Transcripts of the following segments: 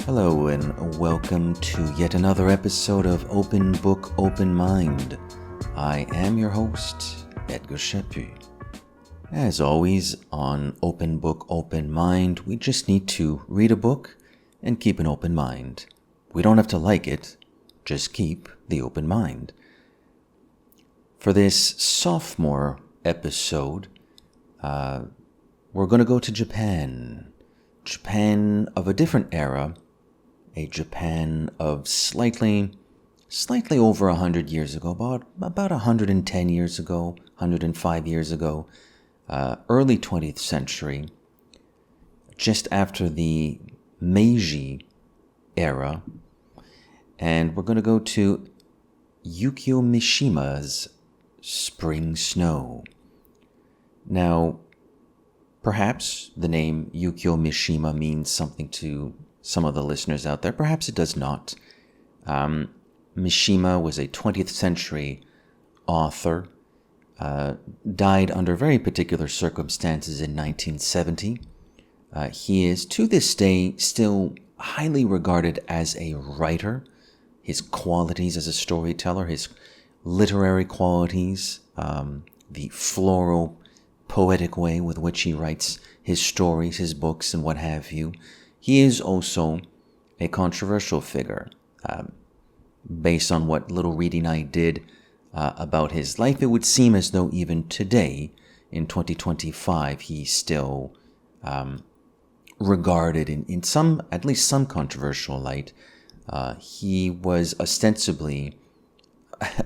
Hello and welcome to yet another episode of Open Book, Open Mind. I am your host, Edgar Chaput. As always, on Open Book, Open Mind, we just need to read a book and keep an open mind. We don't have to like it, just keep the open mind. For this sophomore episode, we're going to go to Japan. Japan of a different era, a Japan of slightly over 100 years ago, about 110 years ago, 105 years ago, early 20th century, just after the Meiji era. And we're going to go to Yukio Mishima's Spring Snow. Now, perhaps the name Yukio Mishima means something to some of the listeners out there. Perhaps it does not. Mishima was a 20th century author, died under very particular circumstances in 1970. He is, to this day, still highly regarded as a writer. His qualities as a storyteller, his literary qualities, the floral, poetic way with which he writes his stories, his books, and what have you. He is also a controversial figure. Based on what little reading I did about his life, it would seem as though even today, in 2025, he's still regarded in some, at least some controversial light. He was ostensibly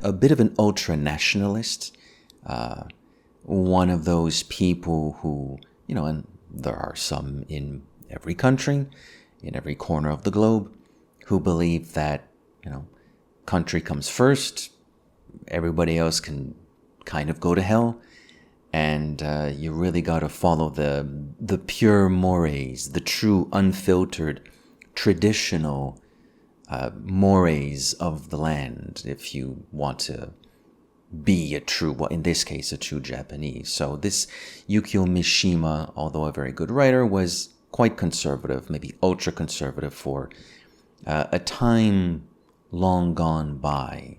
a bit of an ultra-nationalist, one of those people who, and there are some in every country, in every corner of the globe, who believe that, country comes first, everybody else can kind of go to hell, and you really got to follow the pure mores, the true, unfiltered, traditional mores of the land, if you want to be a true, well, in this case, a true Japanese. So this Yukio Mishima, although a very good writer, was quite conservative, maybe ultra-conservative for a time long gone by.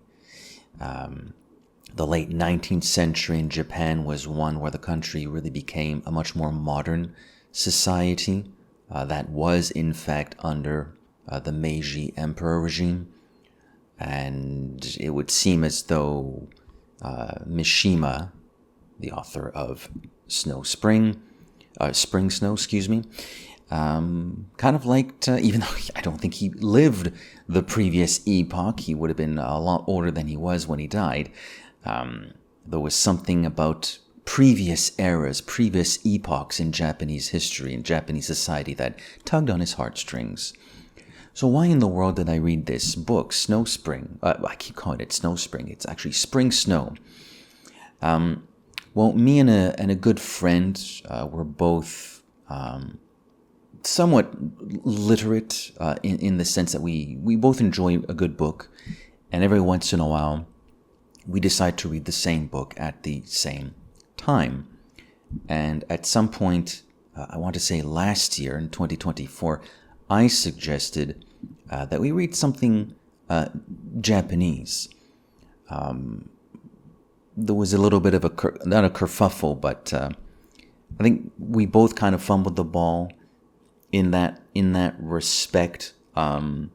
The late 19th century in Japan was one where the country really became a much more modern society that was, in fact, under the Meiji Emperor regime. And it would seem as though Mishima, the author of Spring Snow, kind of liked, even though I don't think he lived the previous epoch, he would have been a lot older than he was when he died. There was something about previous eras, previous epochs in Japanese history, in Japanese society that tugged on his heartstrings. So why in the world did I read this book, Snow Spring? I keep calling it Snow Spring. It's actually Spring Snow. Well, me and a good friend were both somewhat literate in the sense that we both enjoy a good book, and every once in a while we decide to read the same book at the same time. And at some point, I want to say last year in 2024, I suggested that we read something Japanese. There was a little bit of not a kerfuffle, but I think we both kind of fumbled the ball in that respect. I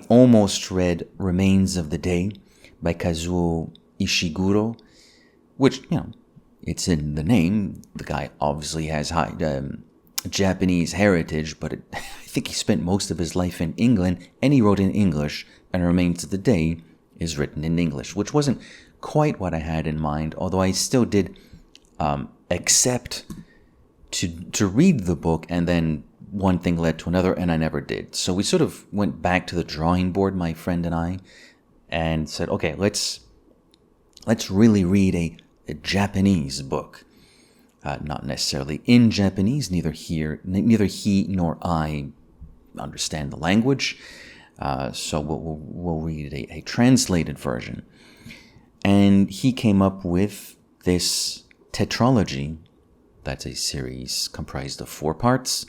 almost read Remains of the Day by Kazuo Ishiguro, which, it's in the name. The guy obviously has high Japanese heritage, but I think he spent most of his life in England, and he wrote in English, and Remains of the Day is written in English, which wasn't quite what I had in mind, although I still did accept to read the book, and then one thing led to another, and I never did. So we sort of went back to the drawing board, my friend and I, and said, okay, let's really read a Japanese book. Not necessarily in Japanese, neither he nor I understand the language, so we'll read a translated version. And he came up with this tetralogy. That's a series comprised of 4 parts,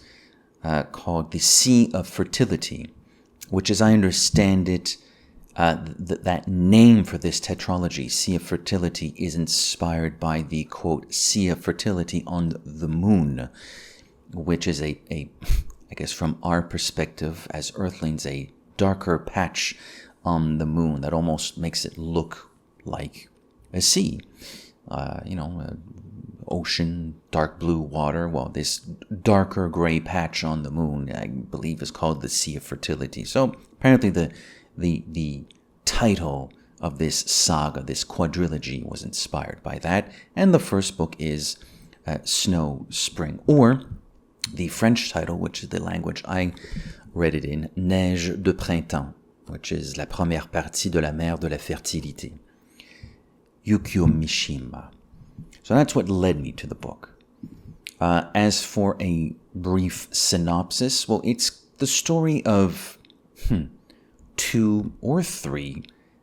called The Sea of Fertility, which, as I understand it, that name for this tetralogy, Sea of Fertility, is inspired by the, quote, Sea of Fertility on the moon, which is I guess from our perspective as Earthlings, a darker patch on the moon that almost makes it look like a sea. Ocean, dark blue water. Well, this darker gray patch on the moon, I believe, is called the Sea of Fertility. So apparently the title of this saga, this quadrilogy, was inspired by that. And the first book is Snow Spring, or the French title, which is the language I read it in, Neige de Printemps, which is La première partie de la mer de la Fertilité. Yukio Mishima. So that's what led me to the book. As for a brief synopsis, well, it's the story of 2 or 3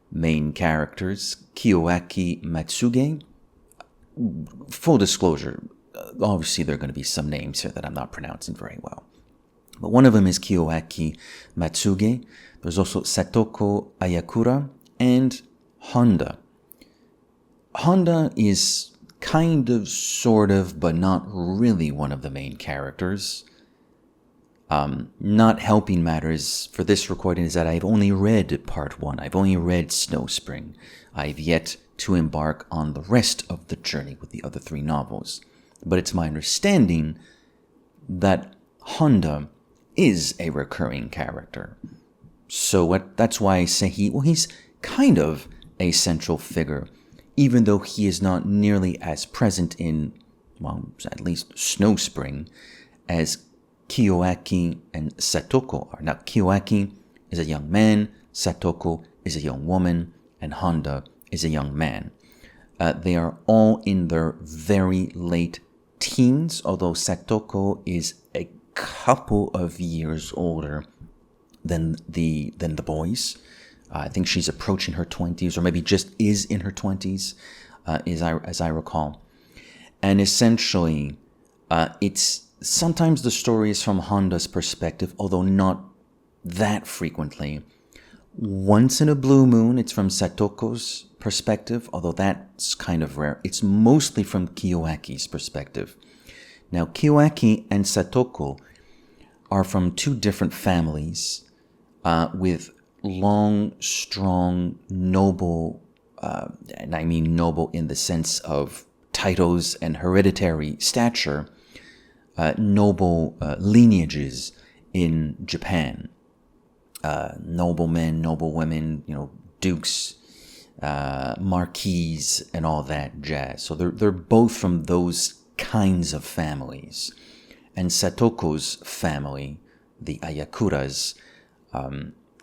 main characters, Kiyoaki Matsuge. Full disclosure, obviously there are going to be some names here that I'm not pronouncing very well. But one of them is Kiyoaki Matsuge. There's also Satoko Ayakura and Honda. Honda is kind of, sort of, but not really one of the main characters. Not helping matters for this recording is that I've only read part 1. I've only read Snow Spring. I've yet to embark on the rest of the journey with the other 3 novels. But it's my understanding that Honda is a recurring character. So that's why I say he's kind of a central figure, even though he is not nearly as present in, well, at least Snow Spring, as Kiyoaki and Satoko are. Now, Kiyoaki is a young man, Satoko is a young woman, and Honda is a young man. They are all in their very late teens, although Satoko is a couple of years older than the boys. I think she's approaching her 20s, or maybe just is in her 20s, as I recall. And essentially, it's sometimes the story is from Honda's perspective, although not that frequently. Once in a blue moon, it's from Satoko's perspective, although that's kind of rare. It's mostly from Kiyoaki's perspective. Now, Kiyoaki and Satoko are from 2 different families with long, strong, noble, and I mean noble in the sense of titles and hereditary stature, noble lineages in Japan. Noble men, noble women, dukes, marquises, and all that jazz. So they're both from those kinds of families. And Satoko's family, the Ayakuras,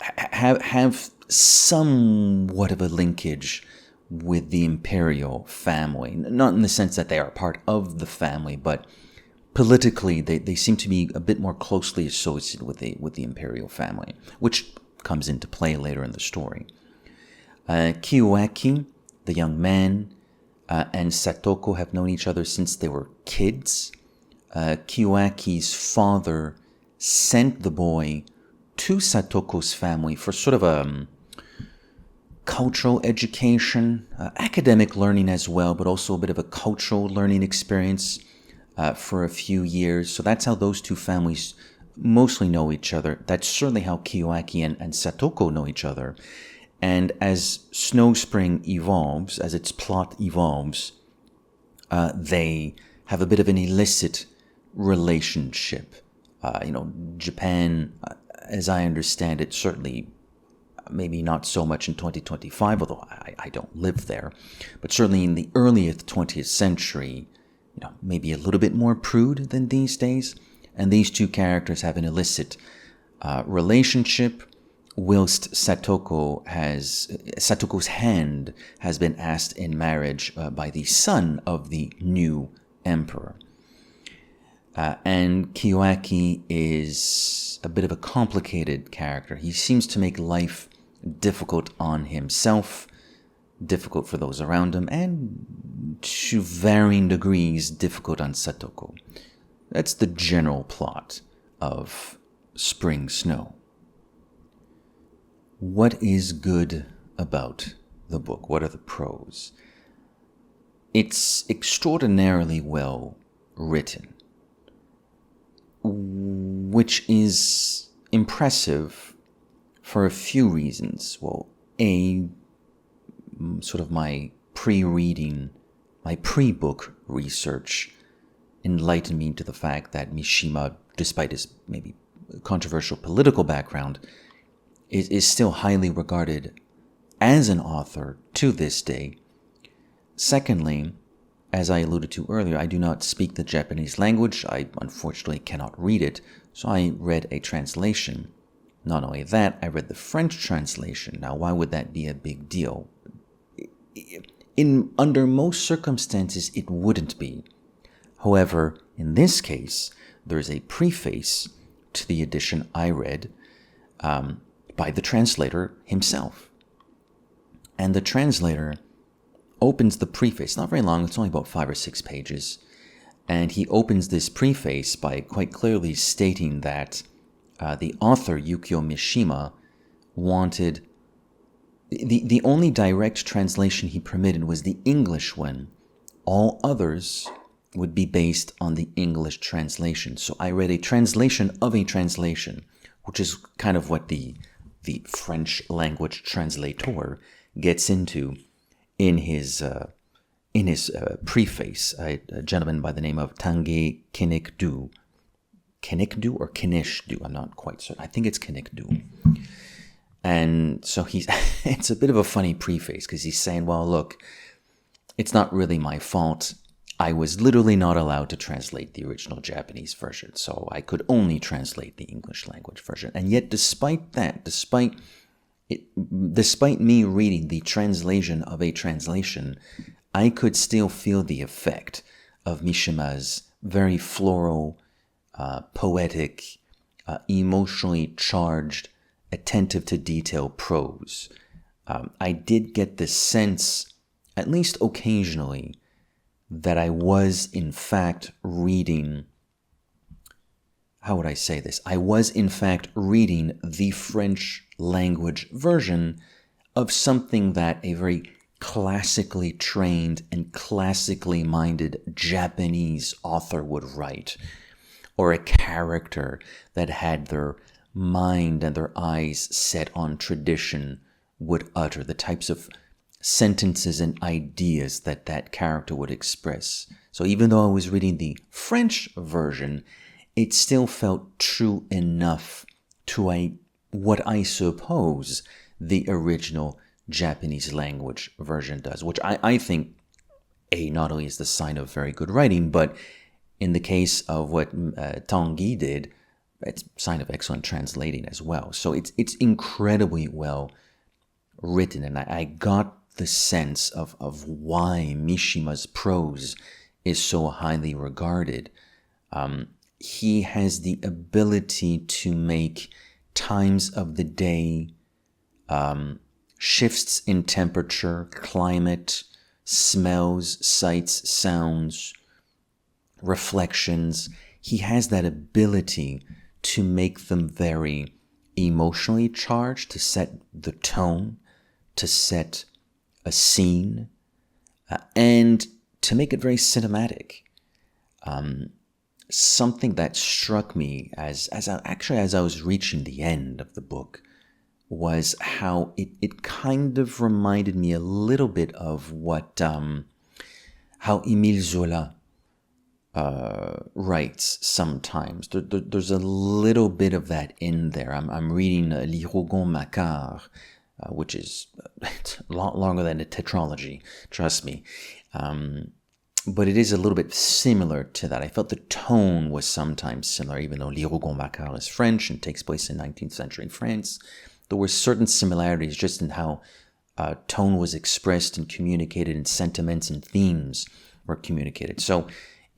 have somewhat of a linkage with the imperial family. Not in the sense that they are part of the family, but politically they seem to be a bit more closely associated with the imperial family, which comes into play later in the story. Kiyoaki, the young man, and Satoko have known each other since they were kids. Kiyoaki's father sent the boy to Satoko's family for sort of a cultural education, academic learning as well, but also a bit of a cultural learning experience for a few years. So that's how those 2 families mostly know each other. That's certainly how Kiyoaki and Satoko know each other. And as Snow Spring evolves, as its plot evolves, they have a bit of an illicit relationship. Japan, as I understand it, certainly maybe not so much in 2025, although I don't live there, but certainly in the earliest 20th century, maybe a little bit more prude than these days. And these 2 characters have an illicit relationship, whilst Satoko's hand has been asked in marriage by the son of the new emperor. And Kiyoaki is a bit of a complicated character. He seems to make life difficult on himself, difficult for those around him, and to varying degrees difficult on Satoko. That's the general plot of spring snow. What is good about the book? What are the pros? It's extraordinarily well written, which is impressive for a few reasons. Well, sort of my pre-book research enlightened me to the fact that Mishima, despite his maybe controversial political background, is still highly regarded as an author to this day. Secondly, as I alluded to earlier, I do not speak the Japanese language. I unfortunately cannot read it, so I read a translation. Not only that, I read the French translation. Now, why would that be a big deal? Under most circumstances, it wouldn't be. However, in this case, there is a preface to the edition I read by the translator himself. And the translator opens the preface, not very long, it's only about 5 or 6 pages, and he opens this preface by quite clearly stating that the author, Yukio Mishima, wanted... The only direct translation he permitted was the English one. All others would be based on the English translation. So I read a translation of a translation, which is kind of what the French language translator gets into in his preface. A gentleman by the name of Tanguy Kinnick-Du. Kinnick-Du or Kinish-Du? I'm not quite certain. I think it's Kinnick-Du. And so it's a bit of a funny preface because he's saying, well, look, it's not really my fault. I was literally not allowed to translate the original Japanese version, so I could only translate the English language version. And yet, despite that, despite me reading the translation of a translation, I could still feel the effect of Mishima's very floral, poetic, emotionally charged, attentive to detail prose. I did get the sense, at least occasionally, that I was in fact reading, how would I say this? I was in fact reading the French language version of something that a very classically trained and classically minded Japanese author would write, or a character that had their mind and their eyes set on tradition would utter, the types of sentences and ideas that character would express. So even though I was reading the French version, it still felt true enough to what I suppose the original Japanese language version does, which I think, not only is the sign of very good writing, but in the case of what Tanguy did, it's a sign of excellent translating as well. So it's incredibly well written, and I got the sense of why Mishima's prose is so highly regarded. He has the ability to make times of the day, shifts in temperature, climate, smells, sights, sounds, reflections. He has that ability to make them very emotionally charged, to set the tone, to set a scene, and to make it very cinematic. Something that struck me as I was reaching the end of the book was how it kind of reminded me a little bit of what how Émile Zola writes sometimes. There's a little bit of that in there. I'm reading L'Irogon Macquart, which is a lot longer than a tetralogy, trust me. But it is a little bit similar to that. I felt the tone was sometimes similar, even though L'Irogon Macquart is French and takes place in 19th century France. There were certain similarities just in how tone was expressed and communicated, and sentiments and themes were communicated. So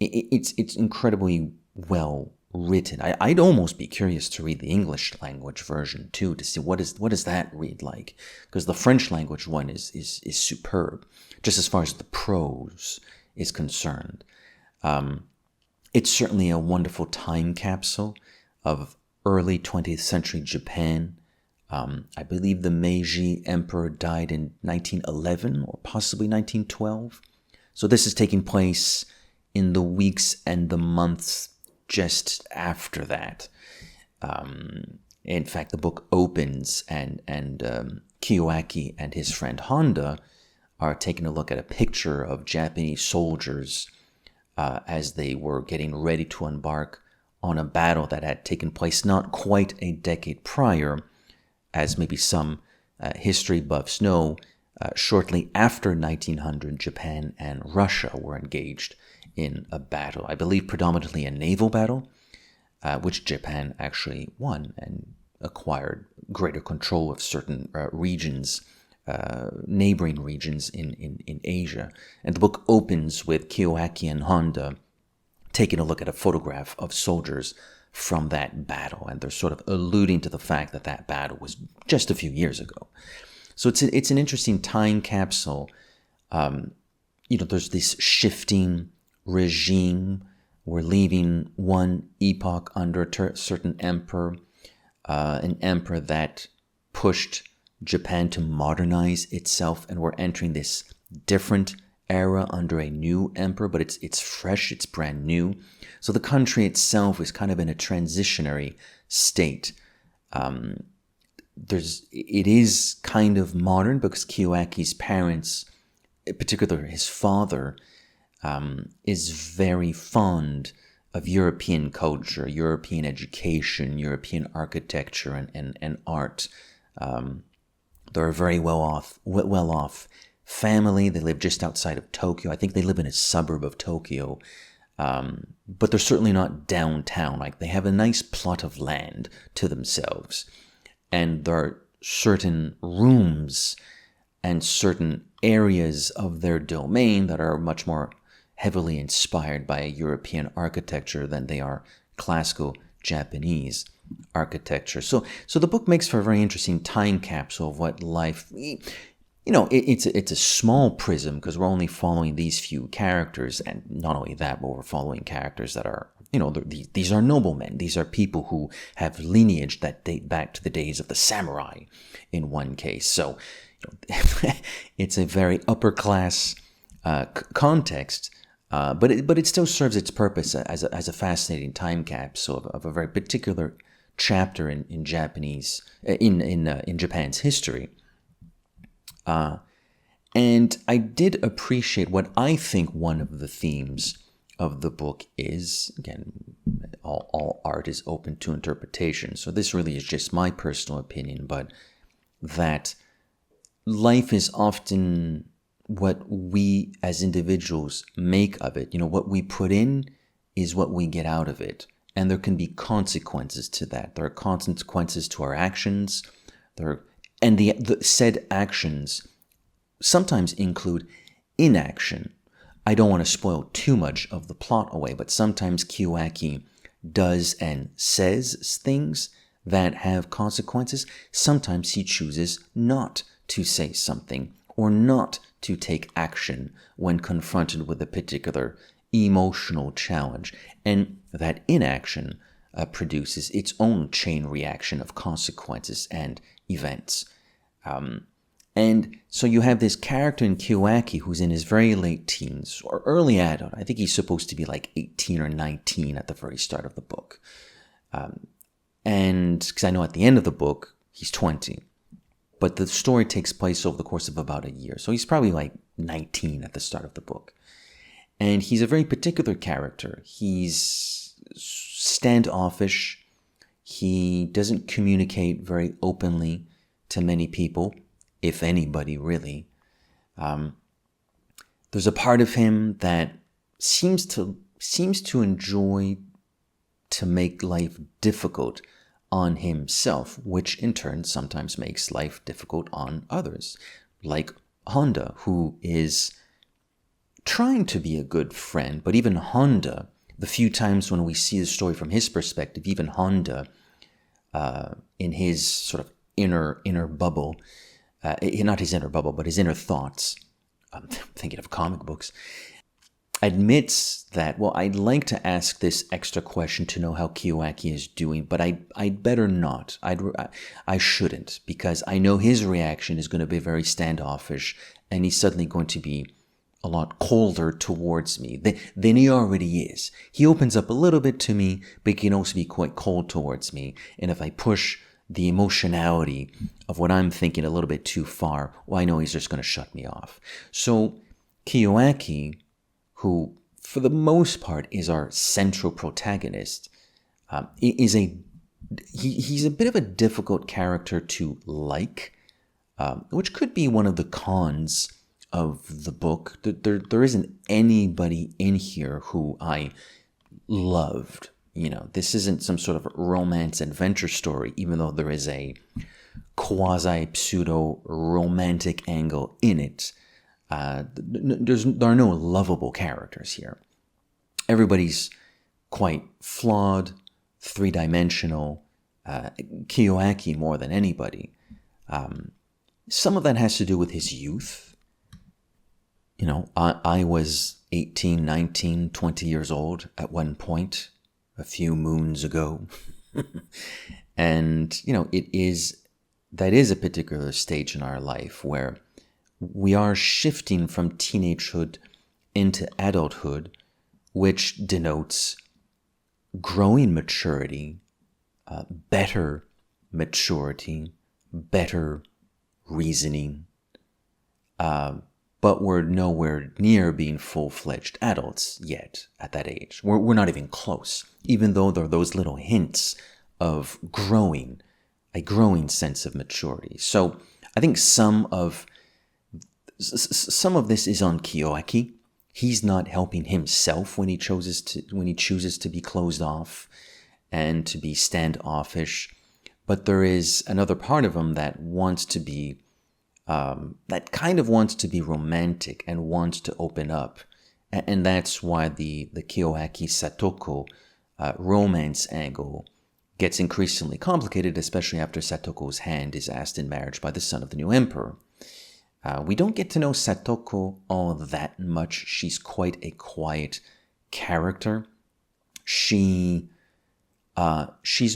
it's incredibly well written. I'd almost be curious to read the English language version too, to see what does that read like, because the French language one is superb, just as far as the prose is concerned. It's certainly a wonderful time capsule of early 20th century Japan. I believe the Meiji Emperor died in 1911 or possibly 1912. So this is taking place in the weeks and the months just after that. In fact, the book opens and Kiyoaki and his friend Honda are taking a look at a picture of Japanese soldiers as they were getting ready to embark on a battle that had taken place not quite a decade prior, as maybe some history buffs know. Shortly after 1900, Japan and Russia were engaged in a battle, I believe predominantly a naval battle, which Japan actually won and acquired greater control of certain regions, neighboring regions in Asia. And the book opens with Kiyoaki and Honda taking a look at a photograph of soldiers from that battle, and they're sort of alluding to the fact that that battle was just a few years ago. So it's an interesting time capsule. There's this shifting regime. We're leaving one epoch under a certain emperor, an emperor that pushed Japan to modernize itself, and we're entering this different era under a new emperor, but it's fresh, it's brand new. So the country itself is kind of in a transitionary state. It is kind of modern because Kiyoaki's parents, in particular his father, is very fond of European culture, European education, European architecture, and art. They're a very well off family. They live just outside of Tokyo. I think they live in a suburb of Tokyo, but they're certainly not downtown. Like, they have a nice plot of land to themselves, and there are certain rooms and certain areas of their domain that are much more heavily inspired by European architecture than they are classical Japanese architecture. So the book makes for a very interesting time capsule of what life. It's a small prism because we're only following these few characters, and not only that, but we're following characters that are, these are noblemen. These are people who have lineage that date back to the days of the samurai, in one case. So it's a very upper class context, but it still serves its purpose as a fascinating time capsule of a very particular chapter in Japanese in Japan's history. And I did appreciate what I think one of the themes of the book is. Again, all art is open to interpretation, so this really is just my personal opinion, but that life is often what we as individuals make of it. What we put in is what we get out of it, and there can be consequences to that. There are consequences to our actions. And the said actions sometimes include inaction. I don't want to spoil too much of the plot away, but sometimes Kiyoaki does and says things that have consequences. Sometimes he chooses not to say something or not to take action when confronted with a particular emotional challenge. And that inaction produces its own chain reaction of consequences and events. And so you have this character in Kiyoaki who's in his very late teens or early adult. I think he's supposed to be like 18 or 19 at the very start of the book. And because I know at the end of the book, he's 20. But the story takes place over the course of about a year. So he's probably like 19 at the start of the book. And he's a very particular character. He's standoffish. He doesn't communicate very openly to many people, if anybody really. There's a part of him that seems to enjoy to make life difficult on himself, which in turn sometimes makes life difficult on others, like Honda, who is trying to be a good friend. But even Honda, the few times when we see the story from his perspective, even Honda, in his sort of inner bubble, not his inner bubble, but his inner thoughts, I'm thinking of comic books, admits that, well, I'd like to ask this extra question to know how Kiyoaki is doing, but I'd better not. I shouldn't, because I know his reaction is going to be very standoffish, and he's suddenly going to be a lot colder towards me than he already is. He opens up a little bit to me, but he can also be quite cold towards me. And if I push the emotionality of what I'm thinking a little bit too far, well, I know he's just going to shut me off. So Kiyoaki, who for the most part is our central protagonist, he's a bit of a difficult character to like, which could be one of the cons of the book. There isn't anybody in here who I loved. This isn't some sort of romance adventure story, even though there is a quasi pseudo romantic angle in it. There are no lovable characters here. Everybody's quite flawed, three-dimensional. Kiyoaki more than anybody. Some of that has to do with his youth. I was 18, 19, 20 years old at one point, a few moons ago. And, that is a particular stage in our life where we are shifting from teenagehood into adulthood, which denotes growing maturity, better maturity, better reasoning. But we're nowhere near being full-fledged adults yet at that age. We're not even close, even though there are those little hints of a growing sense of maturity. So I think some of this is on Kiyoaki. He's not helping himself when he chooses to be closed off and to be standoffish. But there is another part of him that wants to be, that kind of wants to be romantic and wants to open up. And that's why the Kiyoaki Satoko romance angle gets increasingly complicated, especially after Satoko's hand is asked in marriage by the son of the new emperor. We don't get to know Satoko all that much. She's quite a quiet character. She's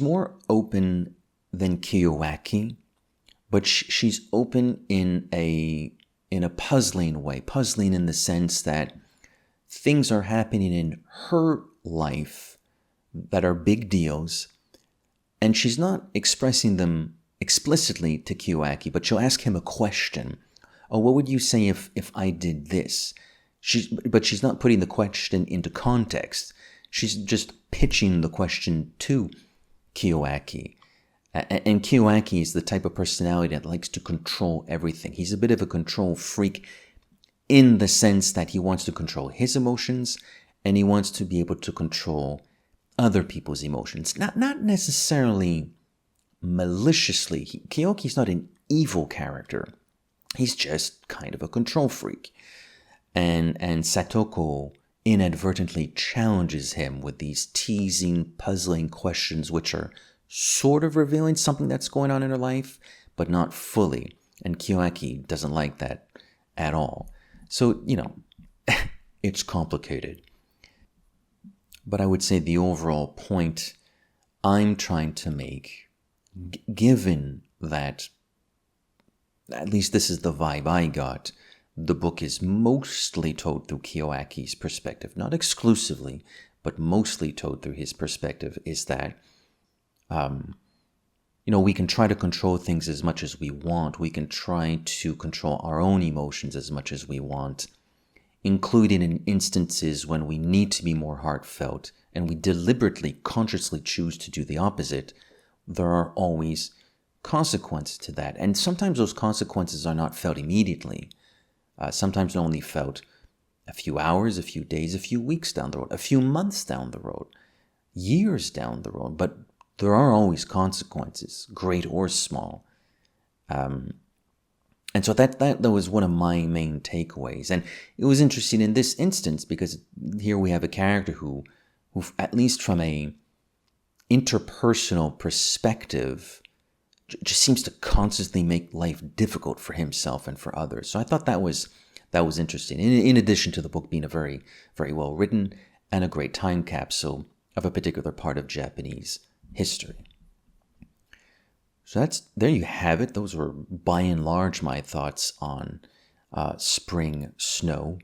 more open than Kiyoaki, but she's open in a puzzling way. Puzzling in the sense that things are happening in her life that are big deals, and she's not expressing them explicitly to Kiyoaki, but she'll ask him a question. Oh, what would you say if I did this? But she's not putting the question into context. She's just pitching the question to Kiyoaki. And Kiyoaki is the type of personality that likes to control everything. He's a bit of a control freak in the sense that he wants to control his emotions and he wants to be able to control other people's emotions. Not necessarily maliciously. Kiyoaki's not an evil character. He's just kind of a control freak. And Satoko inadvertently challenges him with these teasing, puzzling questions which are sort of revealing something that's going on in her life, but not fully. And Kiyoaki doesn't like that at all. So, it's complicated. But I would say the overall point I'm trying to make, given that, at least this is the vibe I got, the book is mostly told through Kiyoaki's perspective, not exclusively, but mostly told through his perspective, is that, we can try to control things as much as we want. We can try to control our own emotions as much as we want, including in instances when we need to be more heartfelt and we deliberately, consciously choose to do the opposite. There are always consequences to that. And sometimes those consequences are not felt immediately. Sometimes they're only felt a few hours, a few days, a few weeks down the road, a few months down the road, years down the road. But there are always consequences, great or small. And so that was one of my main takeaways. And it was interesting in this instance because here we have a character who at least from a interpersonal perspective, just seems to constantly make life difficult for himself and for others. So I thought that was that was interesting. In addition to the book being a very, very well written and a great time capsule of a particular part of Japanese history. So there you have it. Those were by and large my thoughts on Spring Snow.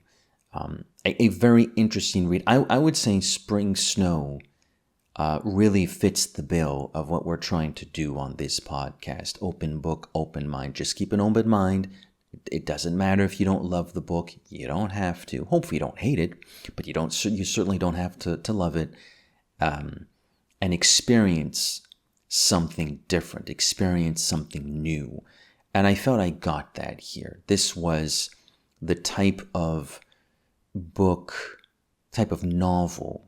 A very interesting read. I would say Spring Snow really fits the bill of what we're trying to do on this podcast. Open book, open mind. Just keep an open mind. It doesn't matter if you don't love the book. You don't have to. Hopefully you don't hate it, but you certainly don't have to love it. And experience something different. Experience something new. And I felt I got that here. This was the type of book, type of novel.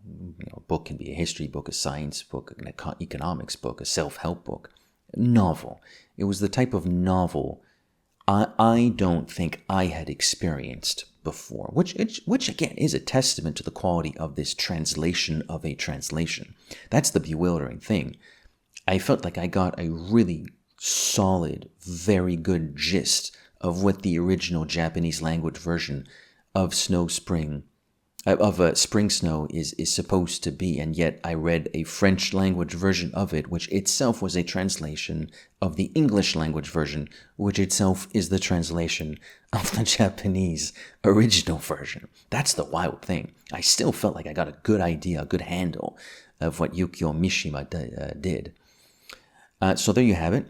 A book can be a history book, a science book, an economics book, a self-help book. Novel. It was the type of novel I don't think I had experienced before, which again is a testament to the quality of this translation of a translation. That's the bewildering thing. I felt like I got a really solid, very good gist of what the original Japanese language version of Spring Snow is supposed to be, and yet I read a French language version of it, which itself was a translation of the English language version, which itself is the translation of the Japanese original version. That's the wild thing. I still felt like I got a good idea, a good handle of what Yukio Mishima did. So there you have it.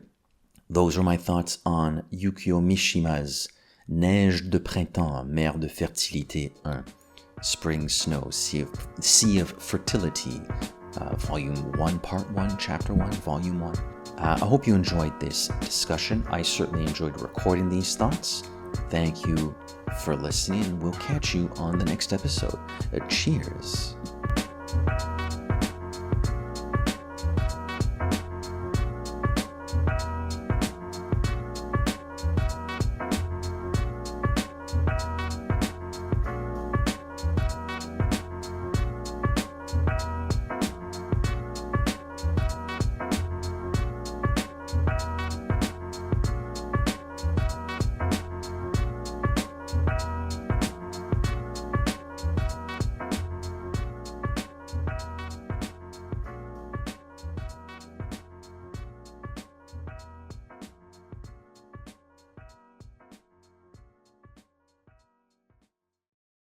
Those are my thoughts on Yukio Mishima's Neige de Printemps, Mer de Fertilité 1. Spring Snow, Sea of Fertility, Volume 1, Part 1, Chapter 1, Volume 1. I hope you enjoyed this discussion. I certainly enjoyed recording these thoughts. Thank you for listening, and we'll catch you on the next episode. Cheers.